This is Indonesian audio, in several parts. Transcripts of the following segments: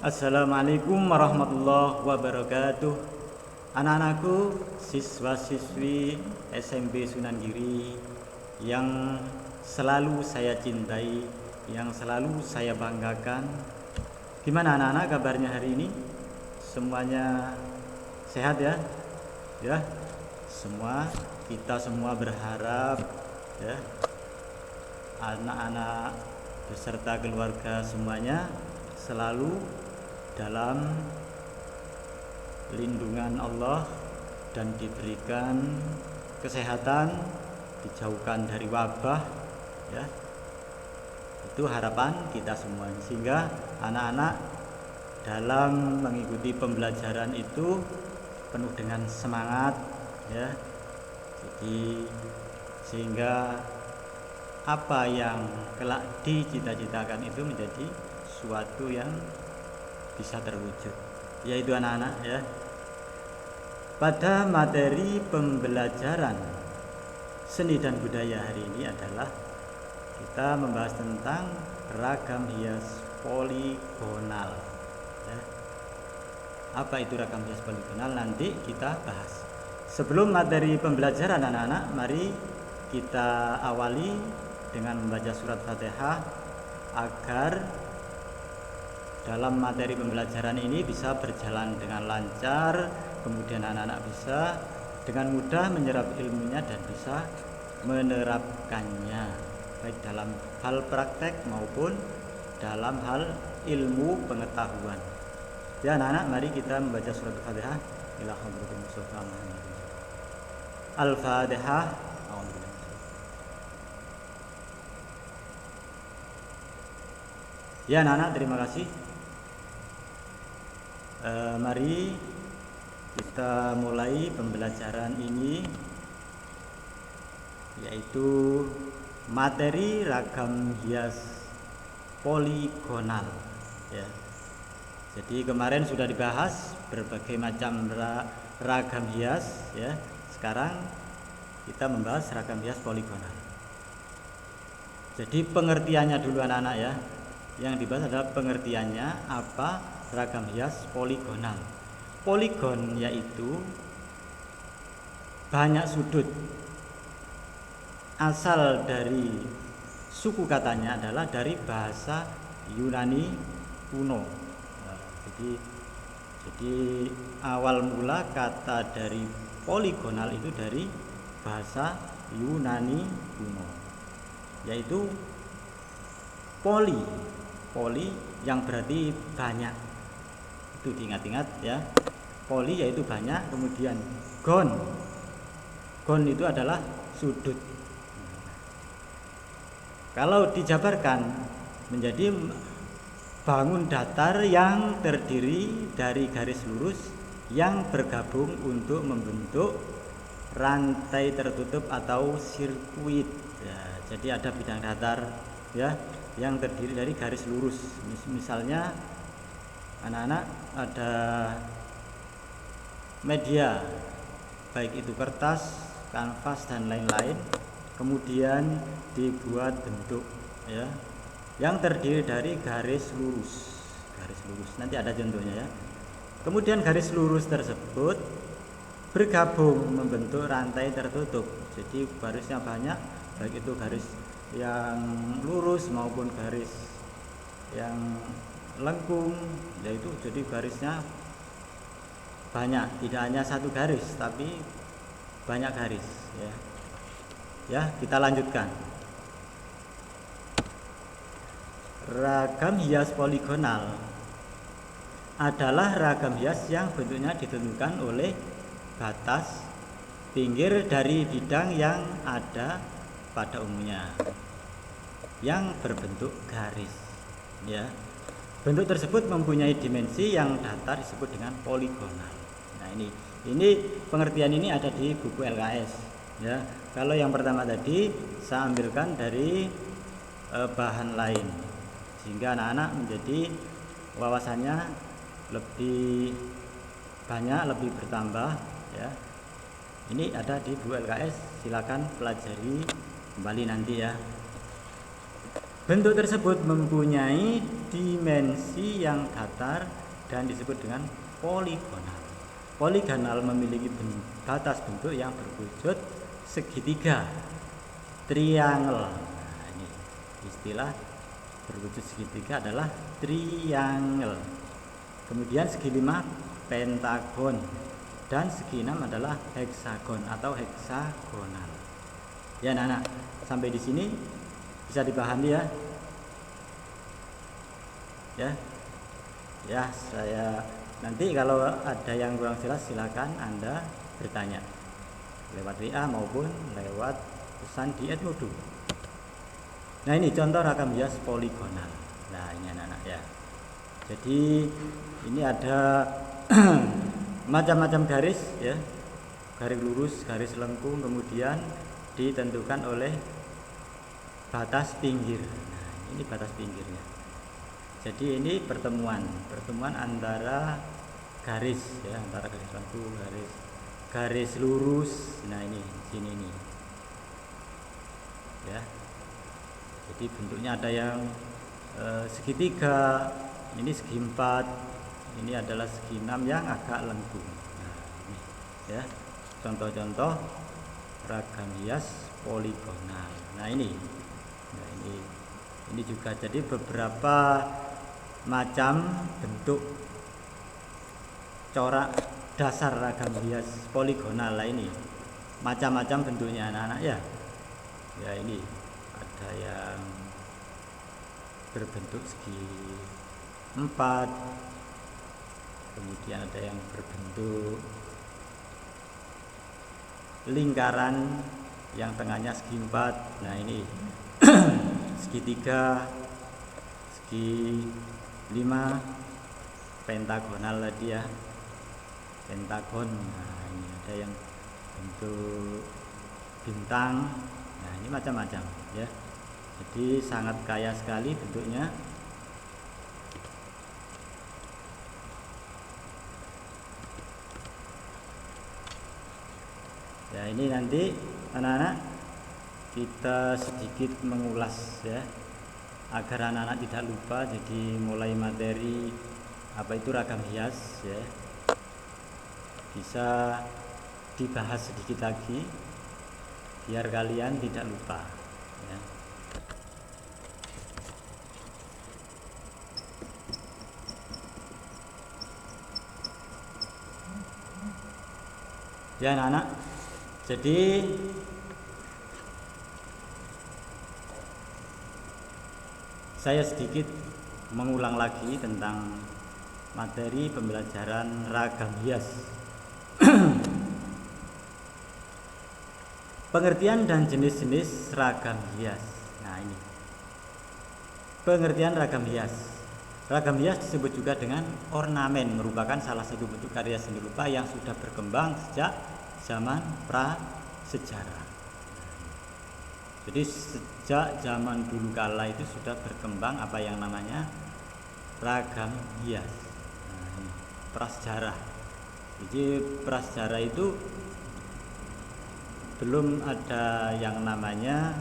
Assalamualaikum warahmatullahi wabarakatuh. Anak-anakku, siswa-siswi SMP Sunan Giri yang selalu saya cintai, yang selalu saya banggakan. Gimana anak-anak kabarnya hari ini? Semuanya sehat ya? Ya. Kita semua berharap ya, anak-anak beserta keluarga semuanya selalu dalam lindungan Allah dan diberikan kesehatan, dijauhkan dari wabah ya. Itu harapan kita semua, sehingga anak-anak dalam mengikuti pembelajaran itu penuh dengan semangat ya. Jadi sehingga apa yang kelak dicita-citakan itu menjadi suatu yang bisa terwujud, yaitu anak-anak ya. Pada materi pembelajaran seni dan budaya hari ini adalah kita membahas tentang ragam hias poligonal ya. Apa itu ragam hias poligonal? Nanti kita bahas. Sebelum materi pembelajaran anak-anak, mari kita awali dengan membaca surat Fatihah agar dalam materi pembelajaran ini bisa berjalan dengan lancar, kemudian anak-anak bisa dengan mudah menyerap ilmunya dan bisa menerapkannya, baik dalam hal praktek maupun dalam hal ilmu pengetahuan. Ya anak-anak, mari kita membaca surat Al-Fatihah. Ila hadratin Mustafa Muhammad. Al-Fatihah. Ya anak-anak, terima kasih. Mari kita mulai pembelajaran ini, yaitu materi ragam hias poligonal ya. Jadi kemarin sudah dibahas berbagai macam ragam hias ya. Sekarang kita membahas ragam hias poligonal. Jadi pengertiannya dulu anak-anak ya. Yang dibahas adalah pengertiannya apa ragam hias poligonal. Poligon yaitu banyak sudut. Asal dari suku katanya adalah dari bahasa Yunani kuno. Nah, jadi awal mula kata dari poligonal itu dari bahasa Yunani kuno, yaitu poli yang berarti banyak. Itu diingat-ingat ya. Poli yaitu banyak, kemudian gon itu adalah sudut. Kalau dijabarkan menjadi bangun datar yang terdiri dari garis lurus yang bergabung untuk membentuk rantai tertutup atau sirkuit ya. Jadi ada bidang datar ya yang terdiri dari garis lurus. Misalnya anak-anak ada media, baik itu kertas, kanvas dan lain-lain, kemudian dibuat bentuk ya yang terdiri dari garis lurus. Nanti ada contohnya ya. Kemudian garis lurus tersebut bergabung membentuk rantai tertutup. Jadi garisnya banyak, baik itu garis yang lurus maupun garis yang lengkung, yaitu jadi garisnya banyak, tidak hanya satu garis tapi banyak garis ya. Ya, kita lanjutkan. Ragam hias poligonal adalah ragam hias yang bentuknya ditentukan oleh batas pinggir dari bidang yang ada pada umumnya yang berbentuk garis ya. Bentuk tersebut mempunyai dimensi yang datar disebut dengan poligonal. Nah, ini pengertian ini ada di buku LKS ya. Kalau yang pertama tadi saya ambilkan dari bahan lain, sehingga anak-anak menjadi wawasannya lebih banyak, lebih bertambah ya. Ini ada di buku LKS, silakan pelajari kembali nanti ya. Bentuk tersebut mempunyai dimensi yang datar dan disebut dengan poligonal. Poligonal memiliki batas bentuk yang berwujud segitiga, triangle. Nah, ini istilah berwujud segitiga adalah triangle. Kemudian segi 5 pentagon dan segi 6 adalah heksagon atau heksagonal. Ya, anak-anak, sampai di sini bisa dipahami ya? Ya, saya nanti kalau ada yang kurang jelas silakan Anda bertanya lewat WA maupun lewat pesan di Edmodo. Nah, ini contoh ragam hias poligonal. Nah, ini anak-anak ya. Jadi ini ada macam-macam garis ya. Garis lurus, garis lengkung, kemudian ditentukan oleh batas pinggir. Nah, ini batas pinggirnya. Jadi ini pertemuan antara garis ya, antara garis lengkung, garis lurus. Nah, ini sini nih. Ya. Jadi bentuknya ada yang segitiga, ini segi 4, ini adalah segi 6 yang agak lengkung. Nah, ini ya. Contoh-contoh ragam hias poligonal. Nah, ini juga jadi beberapa macam bentuk corak dasar ragam hias poligonal. Lah, ini macam-macam bentuknya anak-anak ya. Ya, ini ada yang berbentuk segi 4, kemudian ada yang berbentuk lingkaran yang tengahnya segi 4. Nah, ini segitiga, segi 5, pentagonal tadi ya, pentagon. Nah, ini ada yang bentuk bintang. Nah, ini macam-macam ya. Jadi sangat kaya sekali bentuknya. Ya, ini nanti anak-anak kita sedikit mengulas ya, agar anak-anak tidak lupa. Jadi mulai materi apa itu ragam hias ya, bisa dibahas sedikit lagi biar kalian tidak lupa ya. Ya anak-anak, jadi saya sedikit mengulang lagi tentang materi pembelajaran ragam hias. Pengertian dan jenis-jenis ragam hias. Nah, ini pengertian ragam hias. Ragam hias disebut juga dengan ornamen, merupakan salah satu bentuk karya seni rupa yang sudah berkembang sejak zaman prasejarah. Jadi sejak zaman dulu kala itu sudah berkembang apa yang namanya ragam hias. Nah, ini prasejarah. Jadi prasejarah itu belum ada yang namanya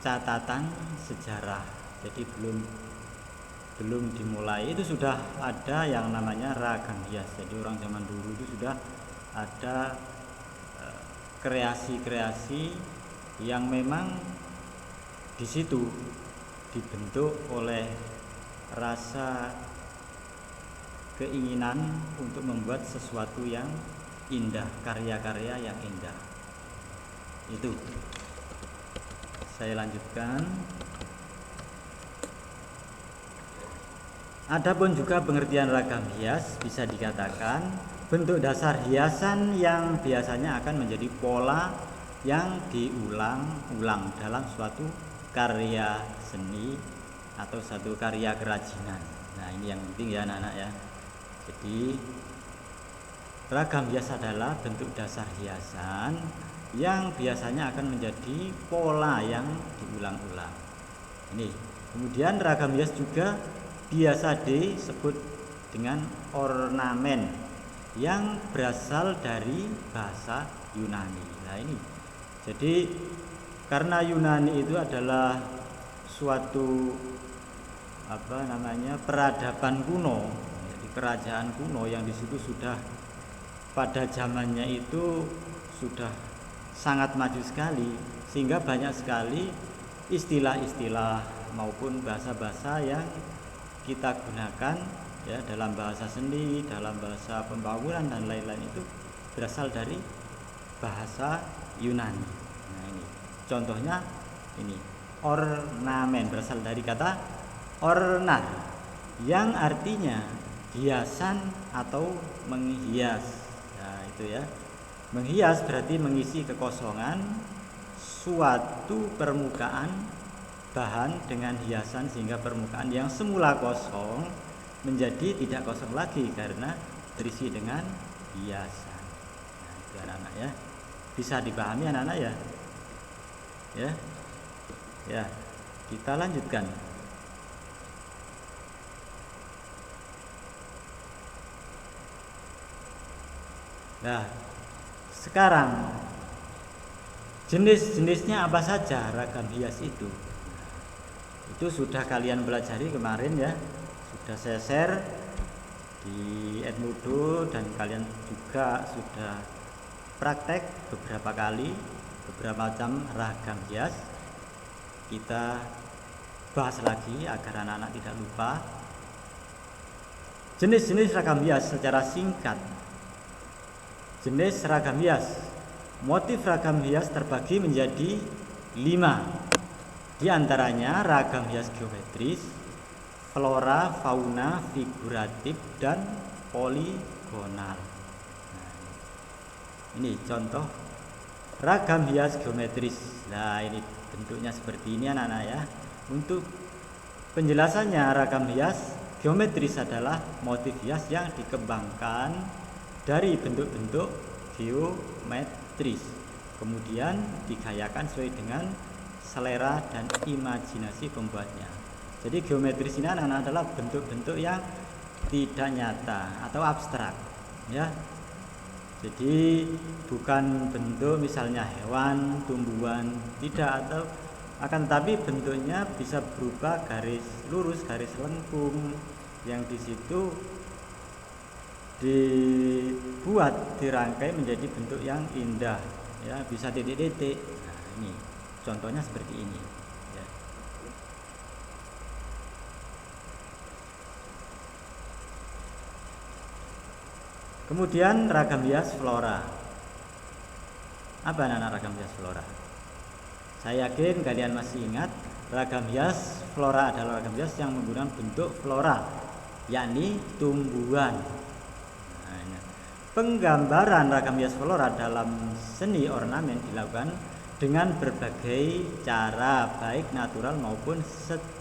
catatan sejarah. Jadi belum dimulai itu sudah ada yang namanya ragam hias. Jadi orang zaman dulu itu sudah ada kreasi-kreasi yang memang di situ dibentuk oleh rasa keinginan untuk membuat sesuatu yang indah, karya-karya yang indah. Itu saya lanjutkan. Adapun juga pengertian ragam hias bisa dikatakan bentuk dasar hiasan yang biasanya akan menjadi pola yang diulang-ulang dalam suatu karya seni atau satu karya kerajinan. Nah, ini yang penting ya anak-anak ya. Jadi ragam hias adalah bentuk dasar hiasan yang biasanya akan menjadi pola yang diulang-ulang. Ini. Kemudian ragam hias juga biasa disebut dengan ornamen yang berasal dari bahasa Yunani. Nah, ini. Jadi Karena Yunani itu adalah suatu peradaban kuno, jadi kerajaan kuno yang di situ sudah pada zamannya itu sudah sangat maju sekali, sehingga banyak sekali istilah-istilah maupun bahasa-bahasa yang kita gunakan ya dalam bahasa seni, dalam bahasa pembangunan dan lain-lain itu berasal dari bahasa Yunani. Nah, ini contohnya, ini ornamen berasal dari kata ornar yang artinya hiasan atau menghias. Nah, itu ya. Menghias berarti mengisi kekosongan suatu permukaan bahan dengan hiasan, sehingga permukaan yang semula kosong menjadi tidak kosong lagi karena terisi dengan hiasan. Nah, itu anak-anak ya. Bisa dipahami anak-anak ya? Ya, kita lanjutkan. Nah, sekarang jenis-jenisnya apa saja ragam hias itu? Itu sudah kalian pelajari kemarin ya, sudah saya share di Edmodo, dan kalian juga sudah praktek beberapa kali beberapa macam ragam hias. Kita bahas lagi agar anak-anak tidak lupa. Jenis-jenis ragam hias secara singkat. Jenis ragam hias. Motif ragam hias terbagi menjadi 5. Di antaranya ragam hias geometris, flora, fauna, figuratif, dan poligonal. Nah, ini contoh ragam hias geometris. Nah, ini bentuknya seperti ini anak-anak ya. Untuk penjelasannya, ragam hias geometris adalah motif hias yang dikembangkan dari bentuk-bentuk geometris, kemudian digayakan sesuai dengan selera dan imajinasi pembuatnya. Jadi geometris ini anak-anak adalah bentuk-bentuk yang tidak nyata atau abstrak ya. Jadi bukan bentuk misalnya hewan, tumbuhan, tidak, atau akan tetapi bentuknya bisa berupa garis lurus, garis lengkung yang di situ dibuat, dirangkai menjadi bentuk yang indah ya, bisa titik-titik. Nah, ini contohnya seperti ini ya. Kemudian ragam hias flora. Apa anak-anak ragam hias flora? Saya yakin kalian masih ingat, ragam hias flora adalah ragam hias yang menggunakan bentuk flora, yakni tumbuhan. Penggambaran ragam hias flora dalam seni ornamen dilakukan dengan berbagai cara, baik natural maupun stilisasi.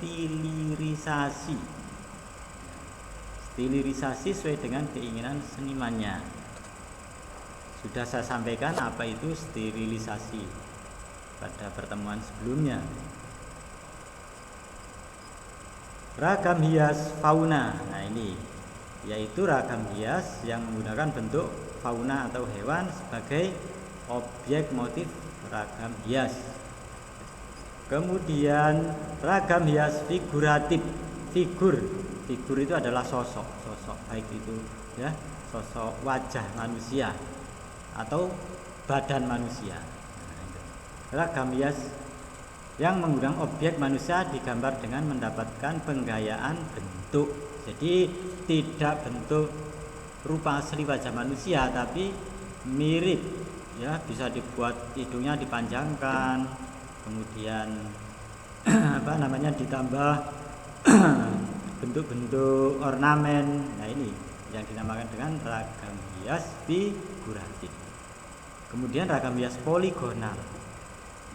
Stilisasi sesuai dengan keinginan senimannya. Sudah saya sampaikan apa itu stilisasi pada pertemuan sebelumnya. Ragam hias fauna. Nah, ini yaitu ragam hias yang menggunakan bentuk fauna atau hewan sebagai objek motif ragam hias. Kemudian ragam hias figuratif. Figur itu adalah sosok, baik itu ya, sosok wajah manusia atau badan manusia. Ragam hias yang menggunakan objek manusia digambar dengan mendapatkan penggayaan bentuk. Jadi tidak bentuk rupa asli wajah manusia, tapi mirip ya, bisa dibuat hidungnya dipanjangkan, kemudian ditambah bentuk-bentuk ornamen. Nah, ini yang dinamakan dengan ragam hias figuratif. Kemudian ragam hias poligonal.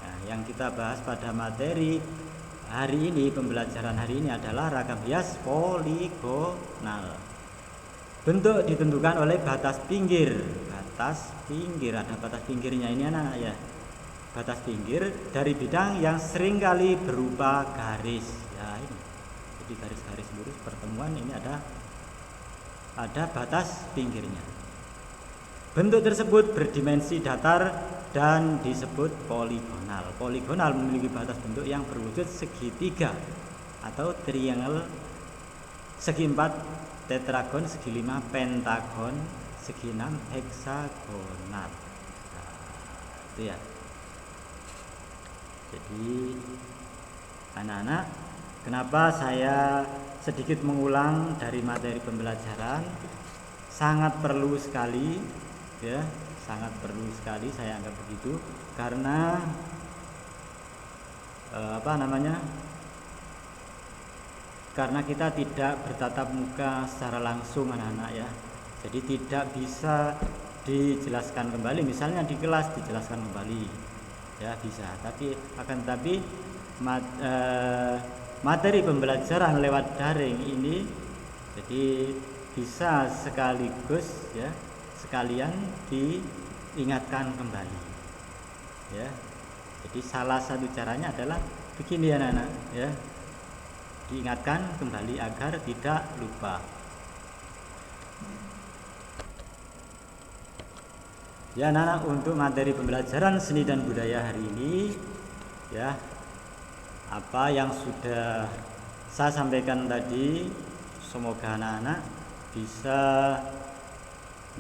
Nah, yang kita bahas pada materi hari ini, pembelajaran hari ini adalah ragam hias poligonal. Bentuk ditentukan oleh batas pinggir. Ada batas pinggirnya ini anak-anak ya. Batas pinggir dari bidang yang seringkali berupa garis. Ya, ini. Jadi garis-garis lurus pertemuan ini ada batas pinggirnya. Bentuk tersebut berdimensi datar dan disebut poligonal. Poligonal memiliki batas bentuk yang berwujud segitiga atau triangle, segi 4, tetragon, segi 5, pentagon, segi 6, heksagonal. Nah, itu ya. Jadi anak-anak, kenapa saya sedikit mengulang dari materi pembelajaran? Sangat perlu sekali ya, sangat perlu sekali saya anggap begitu, karena karena kita tidak bertatap muka secara langsung anak-anak ya, jadi tidak bisa dijelaskan kembali, misalnya di kelas dijelaskan kembali ya bisa, tapi materi pembelajaran lewat daring ini jadi bisa sekaligus ya, sekalian diingatkan kembali ya. Jadi salah satu caranya adalah begini ya anak-anak ya, diingatkan kembali agar tidak lupa. Ya anak-anak, untuk materi pembelajaran seni dan budaya hari ini ya, apa yang sudah saya sampaikan tadi semoga anak-anak bisa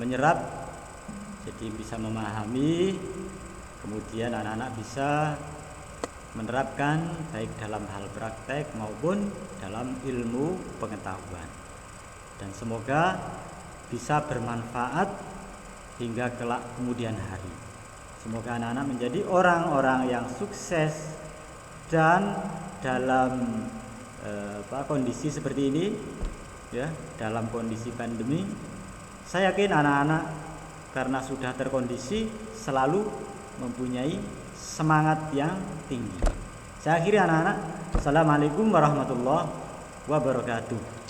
menyerap, jadi bisa memahami, kemudian anak-anak bisa menerapkan baik dalam hal praktek maupun dalam ilmu pengetahuan, dan semoga bisa bermanfaat hingga kelak kemudian hari. Semoga anak-anak menjadi orang-orang yang sukses, dan dalam kondisi seperti ini ya, dalam kondisi pandemi, saya yakin anak-anak karena sudah terkondisi selalu mempunyai semangat yang tinggi. Saya akhiri anak-anak. Assalamualaikum warahmatullahi wabarakatuh.